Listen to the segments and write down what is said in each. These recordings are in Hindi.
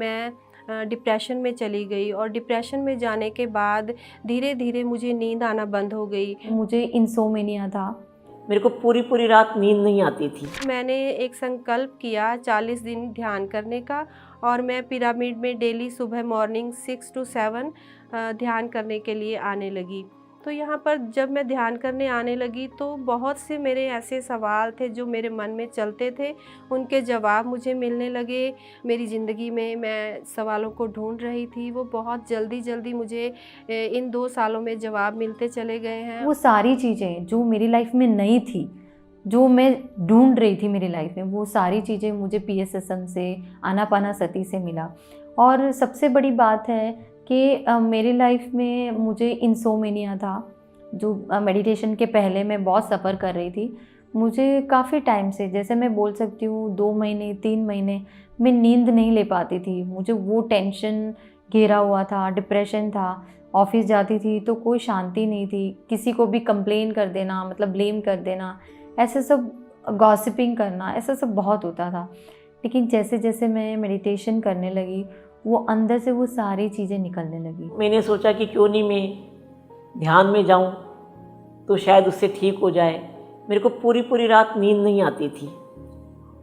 मैं डिप्रेशन में चली गई और डिप्रेशन में जाने के बाद धीरे धीरे मुझे नींद आना बंद हो गई। मुझे इंसोमेनिया था। मेरे को पूरी पूरी रात नींद नहीं आती थी। मैंने एक संकल्प किया 40 दिन ध्यान करने का और मैं पिरामिड में डेली सुबह मॉर्निंग 6 to 7 ध्यान करने के लिए आने लगी। तो यहाँ पर जब मैं ध्यान करने आने लगी तो बहुत से मेरे ऐसे सवाल थे जो मेरे मन में चलते थे, उनके जवाब मुझे मिलने लगे। मेरी ज़िंदगी में मैं सवालों को ढूंढ रही थी, वो बहुत जल्दी जल्दी मुझे इन 2 सालों में जवाब मिलते चले गए हैं। वो सारी चीज़ें जो मेरी लाइफ में नई थी, जो मैं ढूंढ रही थी मेरी लाइफ में, वो सारी चीज़ें मुझे PSSM से, आनापानासती से मिला। और सबसे बड़ी बात है कि मेरी लाइफ में मुझे इंसोमेनिया था, जो मेडिटेशन के पहले मैं बहुत सफ़र कर रही थी। मुझे काफ़ी टाइम से, जैसे मैं बोल सकती हूँ 2 महीने 3 महीने मैं नींद नहीं ले पाती थी। मुझे वो टेंशन घेरा हुआ था, डिप्रेशन था। ऑफिस जाती थी तो कोई शांति नहीं थी, किसी को भी कंप्लेन कर देना, मतलब ब्लेम कर देना, ऐसे सब गॉसिपिंग करना, ऐसा सब बहुत होता था। लेकिन जैसे जैसे मैं मेडिटेशन करने लगी, वो अंदर से वो सारी चीज़ें निकलने लगी। मैंने सोचा कि क्यों नहीं मैं ध्यान में जाऊं तो शायद उससे ठीक हो जाए। मेरे को पूरी पूरी रात नींद नहीं आती थी।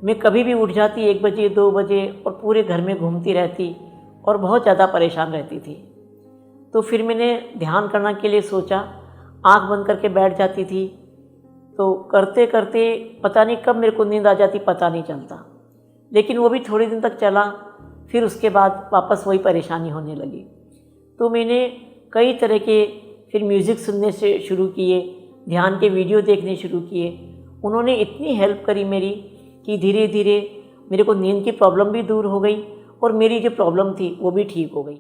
मैं कभी भी उठ जाती 1 बजे 2 बजे और पूरे घर में घूमती रहती और बहुत ज़्यादा परेशान रहती थी। तो फिर मैंने ध्यान करने के लिए सोचा, आंख बंद करके बैठ जाती थी। तो करते करते पता नहीं कब मेरे को नींद आ जाती, पता नहीं चलता। लेकिन वो भी थोड़े दिन तक चला, फिर उसके बाद वापस वही परेशानी होने लगी। तो मैंने कई तरह के फिर म्यूज़िक सुनने से शुरू किए, ध्यान के वीडियो देखने शुरू किए। उन्होंने इतनी हेल्प करी मेरी कि धीरे धीरे मेरे को नींद की प्रॉब्लम भी दूर हो गई और मेरी जो प्रॉब्लम थी वो भी ठीक हो गई।